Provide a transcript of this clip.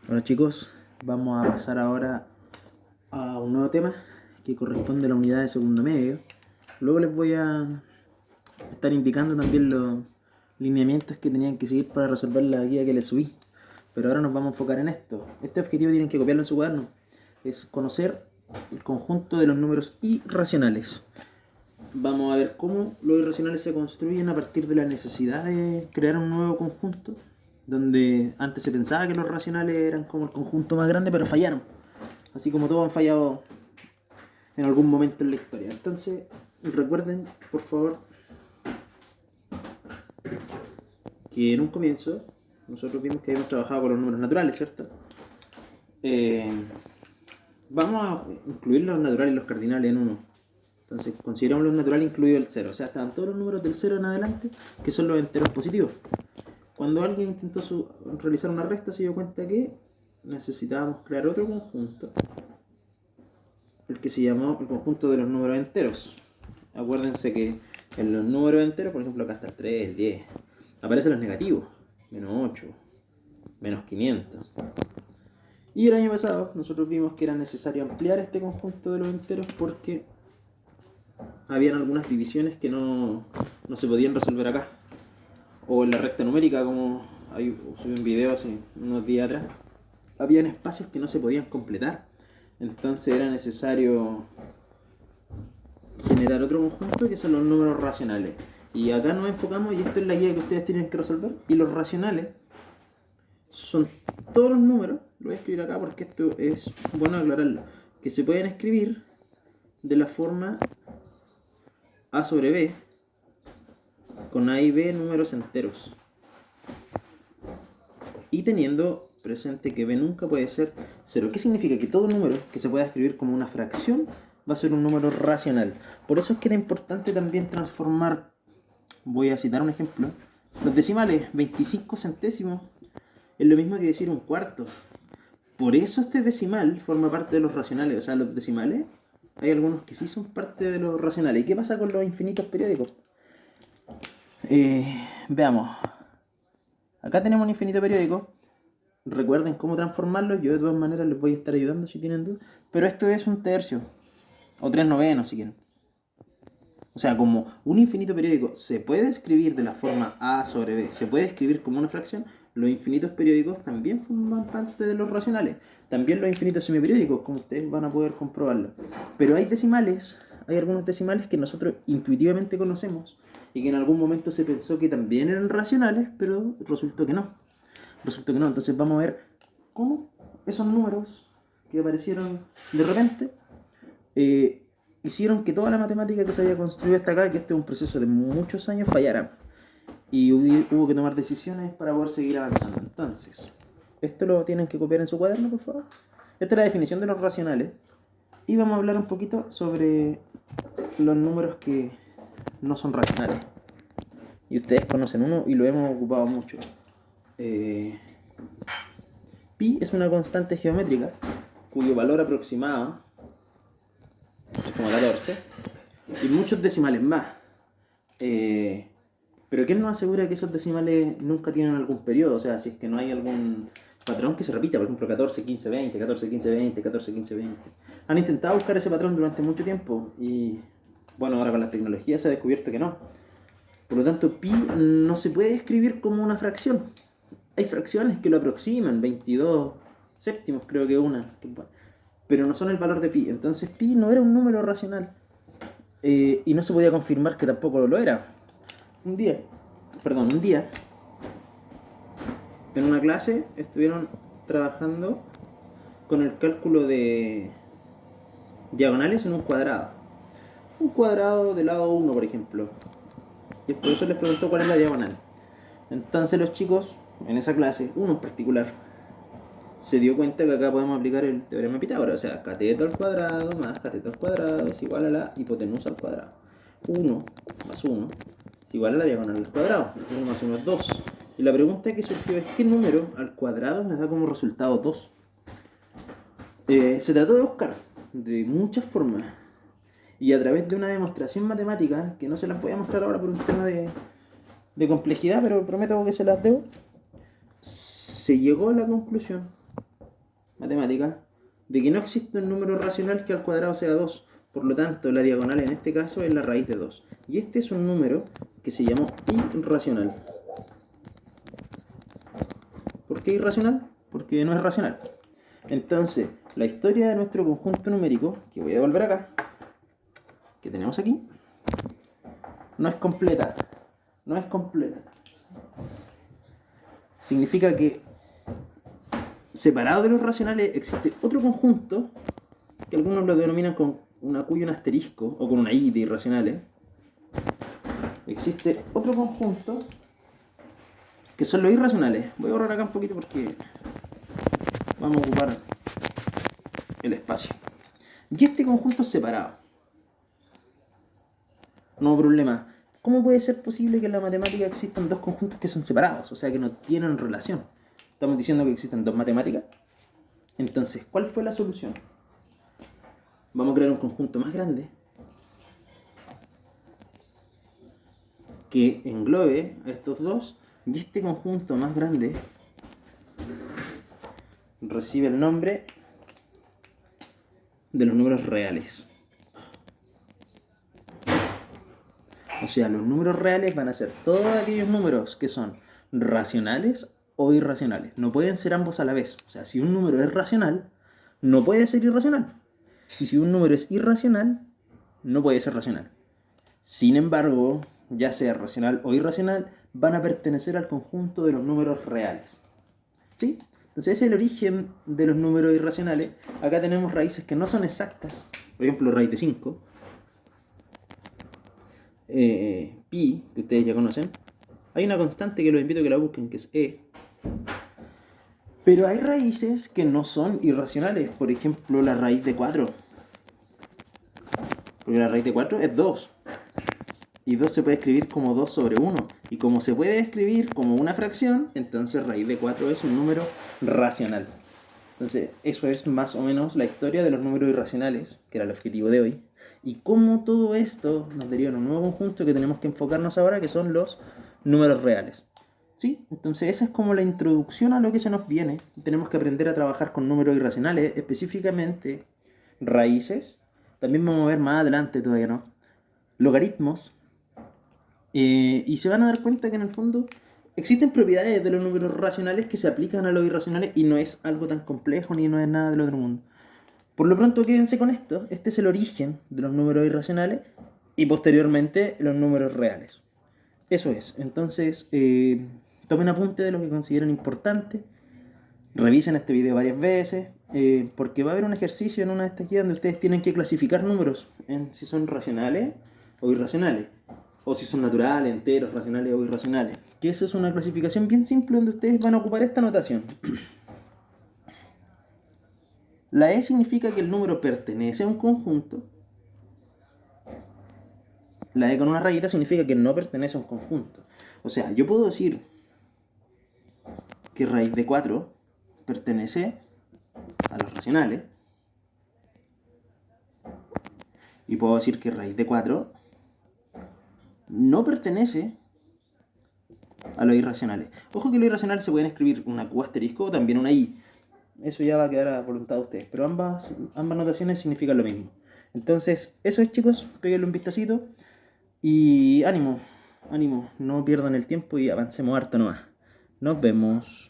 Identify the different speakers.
Speaker 1: Hola chicos, vamos a pasar ahora a un nuevo tema que corresponde a la unidad de segundo medio. Luego les voy a estar indicando también los lineamientos que tenían que seguir para resolver la guía que les subí. Pero ahora nos vamos a enfocar en esto. Este objetivo tienen que copiarlo en su cuaderno. Es conocer el conjunto de los números irracionales. Vamos a ver cómo los irracionales se construyen a partir de la necesidad de crear un nuevo conjunto, donde antes se pensaba que los racionales eran como el conjunto más grande, pero fallaron. Así como todos han fallado en algún momento en la historia. Entonces, recuerden, por favor, que en un comienzo nosotros vimos que habíamos trabajado con los números naturales, ¿cierto? Eh, Vamos a incluir los naturales y los cardinales en uno. Entonces consideramos los naturales incluido el cero. O sea, estaban todos los números del cero en adelante, que son los enteros positivos. Cuando alguien intentó realizar una resta, se dio cuenta que necesitábamos crear otro conjunto, el que se llamó el conjunto de los números enteros. Acuérdense que en los números enteros, por ejemplo, acá está el 3, el 10, aparecen los negativos, menos 8, menos 500. Y el año pasado nosotros vimos que era necesario ampliar este conjunto de los enteros porque habían algunas divisiones que no se podían resolver acá. O en la recta numérica, como subí un video hace unos días atrás, habían espacios que no se podían completar. Entonces era necesario generar otro conjunto que son los números racionales. Y acá nos enfocamos, y esto es la guía que ustedes tienen que resolver. Y los racionales son todos los números, lo voy a escribir acá porque esto es bueno aclararlo, que se pueden escribir de la forma a sobre b, con a y b números enteros, y teniendo presente que b nunca puede ser 0. ¿Qué significa? Que todo número que se pueda escribir como una fracción va a ser un número racional. Por eso es que era importante también transformar, voy a citar un ejemplo, los decimales. 25 centésimos es lo mismo que decir un cuarto. Por eso este decimal forma parte de los racionales. O sea, los decimales, hay algunos que sí son parte de los racionales. ¿Y qué pasa con los infinitos periódicos? Veamos. Acá tenemos un infinito periódico. Recuerden cómo transformarlo. Yo de todas maneras les voy a estar ayudando si tienen dudas. Pero esto es un tercio. O 3/9 si quieren. O sea, como un infinito periódico se puede escribir de la forma a sobre b, se puede escribir como una fracción, los infinitos periódicos también forman parte de los racionales. También los infinitos semiperiódicos, como ustedes van a poder comprobarlo. Pero hay decimales, hay algunos decimales que nosotros intuitivamente conocemos y que en algún momento se pensó que también eran racionales, pero resultó que no. Resultó que no. Entonces vamos a ver cómo esos números que aparecieron de repente hicieron que toda la matemática que se había construido hasta acá, que este es un proceso de muchos años, fallara. Y hubo que tomar decisiones para poder seguir avanzando. Entonces, esto lo tienen que copiar en su cuaderno, por favor. Esta es la definición de los racionales. Y vamos a hablar un poquito sobre los números que no son racionales. Y ustedes conocen uno y lo hemos ocupado mucho. Pi es una constante geométrica cuyo valor aproximado es como 14, y muchos decimales más. Pero ¿quién nos asegura que esos decimales nunca tienen algún periodo? O sea, si es que no hay algún patrón que se repita, por ejemplo, 14, 15, 20, 14, 15, 20, 14, 15, 20. Han intentado buscar ese patrón durante mucho tiempo y, bueno, ahora con la tecnología se ha descubierto que no. Por lo tanto, pi no se puede escribir como una fracción. Hay fracciones que lo aproximan, 22 séptimos creo que una, pero no son el valor de pi. Entonces pi no era un número racional. Y no se podía confirmar que tampoco lo era. Un día, en una clase estuvieron trabajando con el cálculo de diagonales en un cuadrado. Un cuadrado de lado 1, por ejemplo. Y el profesor les preguntó cuál es la diagonal. Entonces los chicos, en esa clase, uno en particular, se dio cuenta que acá podemos aplicar el teorema de Pitágoras. O sea, cateto al cuadrado más cateto al cuadrado es igual a la hipotenusa al cuadrado. 1 más 1 es igual a la diagonal al cuadrado. 1 más 1 es 2. Y la pregunta que surgió es: ¿qué número al cuadrado me da como resultado 2? Se trató de buscar de muchas formas. Y a través de una demostración matemática, que no se las voy a mostrar ahora por un tema de complejidad, pero prometo que se las debo, se llegó a la conclusión matemática de que no existe un número racional que al cuadrado sea 2. Por lo tanto, la diagonal en este caso es la raíz de 2. Y este es un número que se llamó irracional. ¿Por qué irracional? Porque no es racional. Entonces, la historia de nuestro conjunto numérico, que voy a devolver acá, que tenemos aquí, no es completa. No es completa. Significa que separado de los racionales existe otro conjunto que algunos lo denominan con una Q y un asterisco o con una I de irracionales. Existe otro conjunto que son los irracionales. Voy a borrar acá un poquito porque vamos a ocupar el espacio. Y este conjunto es separado. No problema. ¿Cómo puede ser posible que en la matemática existan dos conjuntos que son separados? O sea, que no tienen relación. Estamos diciendo que existen dos matemáticas. Entonces, ¿cuál fue la solución? Vamos a crear un conjunto más grande que englobe a estos dos. Y este conjunto más grande recibe el nombre de los números reales. O sea, los números reales van a ser todos aquellos números que son racionales o irracionales. No pueden ser ambos a la vez. O sea, si un número es racional, no puede ser irracional. Y si un número es irracional, no puede ser racional. Sin embargo, ya sea racional o irracional, van a pertenecer al conjunto de los números reales. ¿Sí? Entonces ese es el origen de los números irracionales. Acá tenemos raíces que no son exactas. Por ejemplo, raíz de 5. Pi, que ustedes ya conocen. Hay una constante que los invito a que la busquen, que es E. Pero hay raíces que no son irracionales. Por ejemplo, la raíz de 4. Porque la raíz de 4 es 2. Y 2 se puede escribir como 2 sobre 1. Y como se puede escribir como una fracción, entonces raíz de 4 es un número racional. Entonces, eso es más o menos la historia de los números irracionales, que era el objetivo de hoy. Y cómo todo esto nos deriva en un nuevo conjunto que tenemos que enfocarnos ahora, que son los números reales. ¿Sí? Entonces, esa es como la introducción a lo que se nos viene. Tenemos que aprender a trabajar con números irracionales, específicamente raíces. También vamos a ver más adelante, todavía no, logaritmos. Y se van a dar cuenta que en el fondo existen propiedades de los números racionales que se aplican a los irracionales y no es algo tan complejo ni no es nada del otro mundo. Por lo pronto quédense con esto. Este es el origen de los números irracionales y posteriormente los números reales. Eso es. Entonces, tomen apunte de lo que consideren importante. Revisen este video varias veces, porque va a haber un ejercicio en una de estas guías donde ustedes tienen que clasificar números en si son racionales o irracionales, o si son naturales, enteros, racionales o irracionales. Que esa es una clasificación bien simple donde ustedes van a ocupar esta notación. La E significa que el número pertenece a un conjunto. La E con una rayita significa que no pertenece a un conjunto. O sea, yo puedo decir que raíz de 4 pertenece a los racionales. Y puedo decir que raíz de 4 no pertenece a los irracionales. Ojo que los irracionales se pueden escribir una Q asterisco o también una I. Eso ya va a quedar a voluntad de ustedes. Pero ambas notaciones significan lo mismo. Entonces, eso es, chicos. Péguenle un vistacito. Y ánimo, ánimo. No pierdan el tiempo y avancemos harto nomás. Nos vemos.